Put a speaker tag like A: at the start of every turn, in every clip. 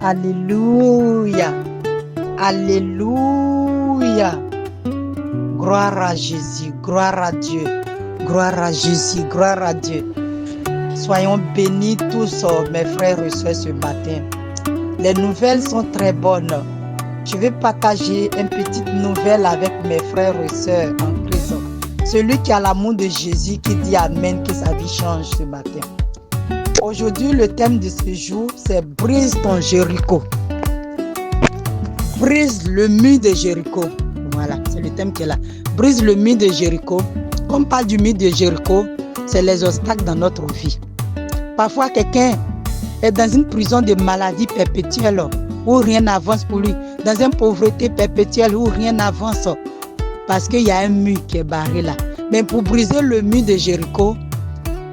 A: Alléluia. Alléluia. Gloire à Jésus, gloire à Dieu. Gloire à Jésus, gloire à Dieu. Soyons bénis tous, mes frères et sœurs, ce matin. Les nouvelles sont très bonnes. Je vais partager une petite nouvelle avec mes frères et sœurs en Christ. Celui qui a l'amour de Jésus, qui dit Amen, que sa vie change ce matin. Aujourd'hui, le thème de ce jour, c'est brise ton Jéricho. Brise le mur de Jéricho. Voilà, c'est le thème qui est là. Brise le mur de Jéricho. Comme on parle du mur de Jéricho, c'est les obstacles dans notre vie. Parfois, quelqu'un est dans une prison de maladie perpétuelle où rien n'avance pour lui. Dans une pauvreté perpétuelle où rien n'avance. Parce qu'il y a un mur qui est barré là. Mais pour briser le mur de Jéricho,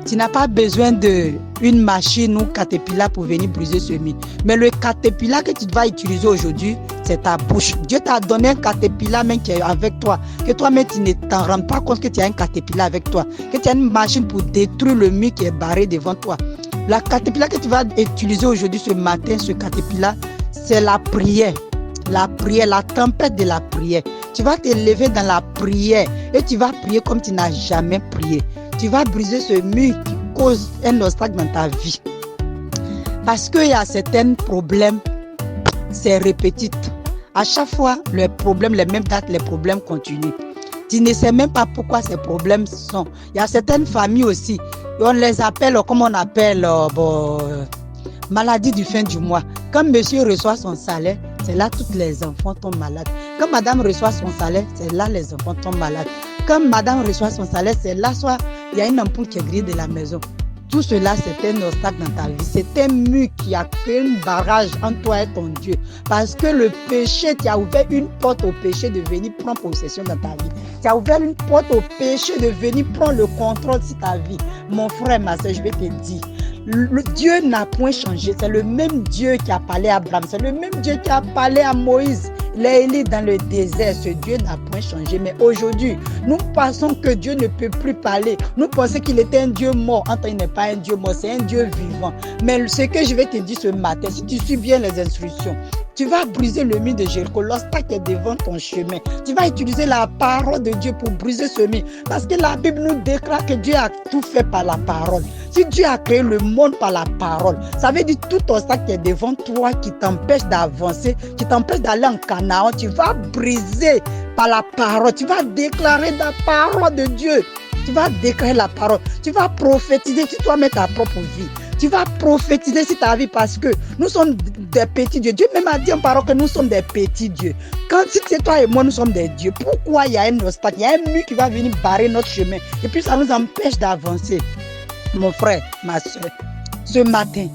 A: tu n'as pas besoin d'une machine ou caterpillar pour venir briser ce mur. Mais le caterpillar que tu vas utiliser aujourd'hui, c'est ta bouche. Dieu t'a donné un caterpillar même qui est avec toi. Que toi-même, tu ne t'en rends pas compte que tu as un caterpillar avec toi. Que tu as une machine pour détruire le mur qui est barré devant toi. La caterpillar que tu vas utiliser aujourd'hui, ce matin, ce caterpillar, c'est la prière. La prière, la tempête de la prière. Tu vas te lever dans la prière et tu vas prier comme tu n'as jamais prié. Tu vas briser ce mur qui cause un obstacle dans ta vie. Parce qu'il y a certains problèmes, c'est répétitif. À chaque fois, les problèmes, les mêmes dates, les problèmes continuent. Tu ne sais même pas pourquoi ces problèmes sont. Il y a certaines familles aussi, on les appelle, comme on appelle, maladie du fin du mois. Quand monsieur reçoit son salaire, c'est là tous les enfants tombent malades. Quand madame reçoit son salaire, c'est là les enfants tombent malades. Quand madame reçoit son salaire, c'est là soit il y a une ampoule qui est grillée de la maison. Tout cela, c'est un obstacle dans ta vie. C'est un mur qui a créé un barrage entre toi et ton Dieu. Parce que le péché, tu as ouvert une porte au péché de venir prendre possession dans ta vie. Tu as ouvert une porte au péché de venir prendre le contrôle sur ta vie. Mon frère, ma soeur, je vais te dire. Le Dieu n'a point changé. C'est le même Dieu qui a parlé à Abraham. C'est le même Dieu qui a parlé à Moïse. L'Élie dans le désert. Ce Dieu n'a point changé. Mais aujourd'hui, nous pensons que Dieu ne peut plus parler. Nous pensons qu'il était un Dieu mort. En tant il n'est pas un Dieu mort, c'est un Dieu vivant. Mais ce que je vais te dire ce matin, si tu suis bien les instructions, tu vas briser le mur de Jéricho. L'obstacle est devant ton chemin. Tu vas utiliser la parole de Dieu pour briser ce mur. Parce que la Bible nous déclare que Dieu a tout fait par la parole. Si Dieu a créé le monde par la parole, ça veut dire tout obstacle qui est devant toi, qui t'empêche d'avancer, qui t'empêche d'aller en Canaan, tu vas briser par la parole. Tu vas déclarer la parole de Dieu. Tu vas déclarer la parole. Tu vas prophétiser sur toi-même ta propre vie. Tu vas prophétiser sur ta vie parce que nous sommes des petits dieux. Dieu même a dit en parole que nous sommes des petits dieux. Quand si c'est toi et moi, nous sommes des dieux. Pourquoi il y a un obstacle, il y a un mur qui va venir barrer notre chemin et puis ça nous empêche d'avancer. Mon frère, ma soeur, ce matin,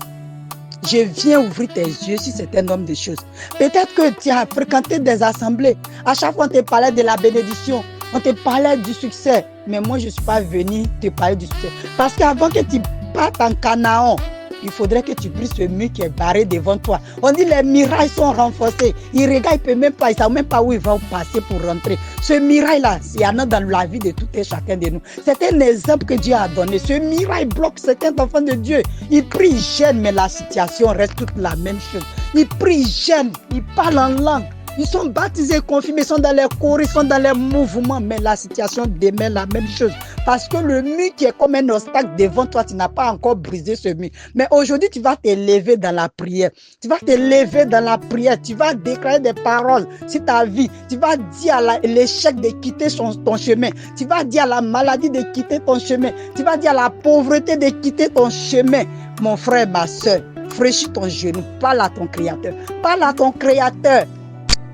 A: je viens ouvrir tes yeux si c'est un homme de choses. Peut-être que tu as fréquenté des assemblées. À chaque fois, on te parlait de la bénédiction. On te parlait du succès. Mais moi, je ne suis pas venu te parler du succès. Parce qu'avant que tu partes en Canaan, il faudrait que tu brises ce mur qui est barré devant toi. On dit les murailles sont renforcées. Il regarde, il ne peut même pas, il ne sait même pas où il va passer pour rentrer. Ce muraille-là, il y en a dans la vie de tout et chacun de nous. C'est un exemple que Dieu a donné. Ce muraille bloque certains enfants de Dieu. Ils prient, ils gênent, mais la situation reste toute la même chose. Ils prient, ils gênent, ils parlent en langue. Ils sont baptisés, confirmés, ils sont dans les choraux, ils sont dans les mouvements, mais la situation demeure la même chose. Parce que le mur qui est comme un obstacle devant toi, tu n'as pas encore brisé ce mur. Mais aujourd'hui, tu vas te lever dans la prière. Tu vas te lever dans la prière. Tu vas déclarer des paroles sur ta vie. Tu vas dire à l'échec de quitter ton chemin. Tu vas dire à la maladie de quitter ton chemin. Tu vas dire à la pauvreté de quitter ton chemin. Mon frère, ma soeur, fraîchis ton genou. Parle à ton Créateur. Parle à ton Créateur.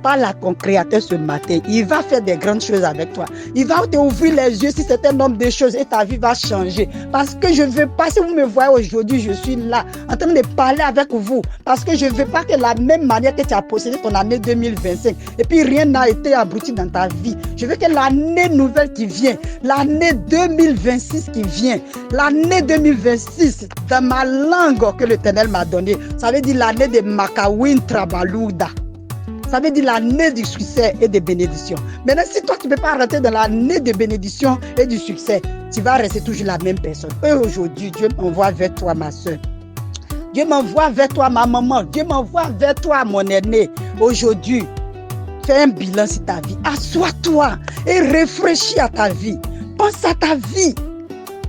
A: Parle à ton Créateur ce matin. Il va faire des grandes choses avec toi. Il va te ouvrir les yeux si c'est un homme de choses et ta vie va changer. Parce que je ne veux pas, si vous me voyez aujourd'hui, je suis là en train de parler avec vous. Parce que je ne veux pas que la même manière que tu as possédé ton année 2025 et puis rien n'a été abruti dans ta vie. Je veux que l'année nouvelle qui vient, l'année 2026 qui vient, l'année 2026, dans ma langue que l'Éternel m'a donnée, ça veut dire l'année de Makawin Trabalouda. Ça veut dire l'année du succès et de bénédiction. Maintenant, si toi, tu ne peux pas rentrer dans l'année de bénédiction et du succès, tu vas rester toujours la même personne. Et aujourd'hui, Dieu m'envoie vers toi, ma soeur. Dieu m'envoie vers toi, ma maman. Dieu m'envoie vers toi, mon aîné. Aujourd'hui, fais un bilan sur ta vie. Assois-toi et réfléchis à ta vie. Pense à ta vie.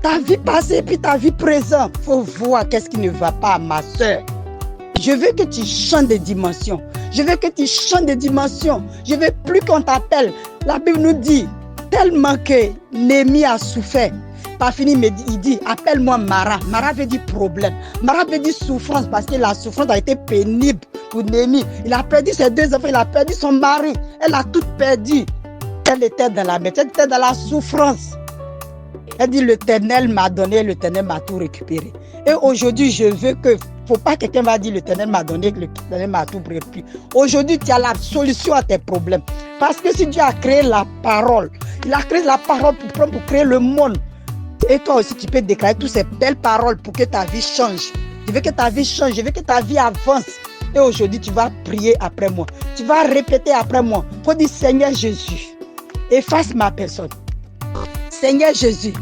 A: Ta vie passée puis ta vie présente. Il faut voir qu'est-ce qui ne va pas, ma soeur. Je veux que tu changes de dimension. Je veux que tu changes de dimension. Je veux plus qu'on t'appelle. La Bible nous dit tellement que Néhémie a souffert. Pas fini, mais il dit appelle-moi Mara. Mara veut dire problème. Mara veut dire souffrance parce que la souffrance a été pénible pour Néhémie. Il a perdu ses 2 enfants, il a perdu son mari. Elle a tout perdu. Elle était dans la métier, elle était dans la souffrance. Elle dit l'Éternel m'a donné, l'Éternel m'a tout récupéré. Et aujourd'hui, je veux que, faut pas que quelqu'un va dire l'Éternel m'a donné, l'Éternel m'a tout récupéré. Aujourd'hui, tu as la solution à tes problèmes. Parce que si Dieu a créé la parole, il a créé la parole pour créer le monde. Et toi aussi, tu peux déclarer toutes ces belles paroles pour que ta vie change. Je veux que ta vie change, je veux que ta vie avance. Et aujourd'hui, tu vas prier après moi. Tu vas répéter après moi. Il faut dire Seigneur Jésus, efface ma personne. Seigneur Jésus,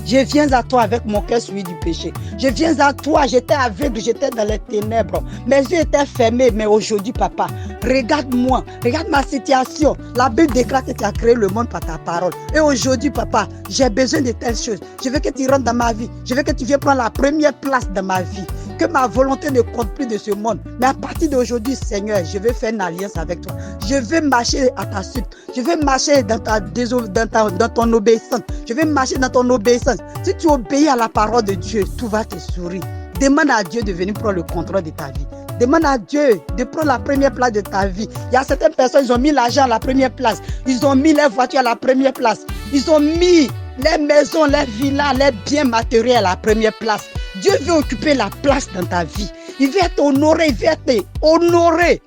A: je viens à toi avec mon cœur souillé du péché. Je viens à toi, j'étais aveugle, j'étais dans les ténèbres. Mes yeux étaient fermés, mais aujourd'hui, papa, regarde-moi, regarde ma situation. La Bible déclare que tu as créé le monde par ta parole. Et aujourd'hui, papa, j'ai besoin de telles choses. Je veux que tu rentres dans ma vie. Je veux que tu viennes prendre la première place dans ma vie. Que ma volonté ne compte plus de ce monde. Mais à partir d'aujourd'hui, Seigneur, je veux faire une alliance avec toi. Je veux marcher à ta suite. Je veux marcher dans ton obéissance. Je veux marcher dans ton obéissance. Si tu obéis à la parole de Dieu, tout va te sourire. Demande à Dieu de venir prendre le contrôle de ta vie. Demande à Dieu de prendre la première place de ta vie. Il y a certaines personnes, ils ont mis l'argent à la première place. Ils ont mis les voitures à la première place. Ils ont mis les maisons, les villas, les biens matériels à la première place. Dieu veut occuper la place dans ta vie. Il veut être honoré, il veut être honoré.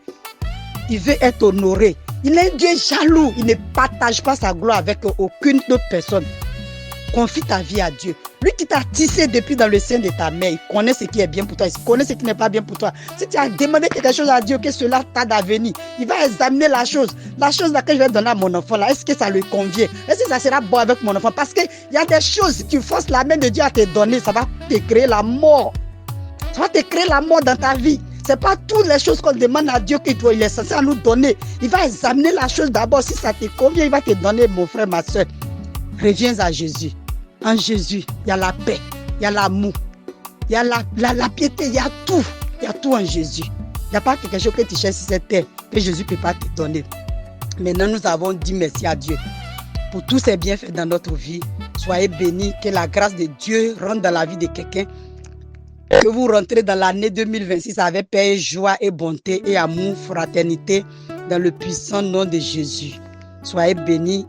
A: Il veut être honoré. Il est un Dieu jaloux. Il ne partage pas sa gloire avec aucune autre personne. Confie ta vie à Dieu. Lui qui t'a tissé depuis dans le sein de ta mère, il connaît ce qui est bien pour toi, il connaît ce qui n'est pas bien pour toi. Si tu as demandé quelque chose à Dieu, que cela t'a d'avenir, il va examiner la chose. La chose là que je vais donner à mon enfant, là, est-ce que ça lui convient? Est-ce que ça sera bon avec mon enfant? Parce qu'il y a des choses, si tu forces la main de Dieu à te donner, ça va te créer la mort. Ça va te créer la mort dans ta vie. Ce n'est pas toutes les choses qu'on demande à Dieu qu'il est censé nous donner. Il va examiner la chose d'abord. Si ça te convient, il va te donner, mon frère, ma soeur. Reviens à Jésus. En Jésus, il y a la paix, il y a l'amour, il y a la piété, il y a tout. Il y a tout en Jésus. Il n'y a pas quelque chose que tu cherches sur cette terre que Jésus ne peut pas te donner. Maintenant, nous avons dit merci à Dieu pour tous ces bienfaits dans notre vie. Soyez bénis, que la grâce de Dieu rentre dans la vie de quelqu'un. Que vous rentrez dans l'année 2026 avec paix, joie et bonté et amour, fraternité dans le puissant nom de Jésus. Soyez bénis.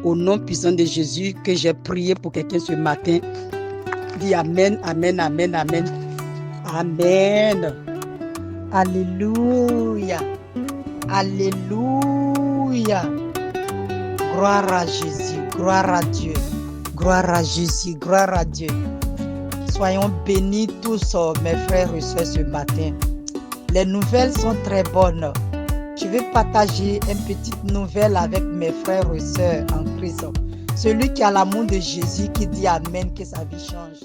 A: Au nom puissant de Jésus que j'ai prié pour quelqu'un ce matin. Dis Amen, Amen, Amen, Amen. Amen. Alléluia. Alléluia. Gloire à Jésus, gloire à Dieu. Gloire à Jésus, gloire à Dieu. Soyons bénis tous, mes frères et sœurs, ce matin. Les nouvelles sont très bonnes. Je vais partager une petite nouvelle avec mes frères et sœurs en Christ. Celui qui a l'amour de Jésus, qui dit Amen, que sa vie change.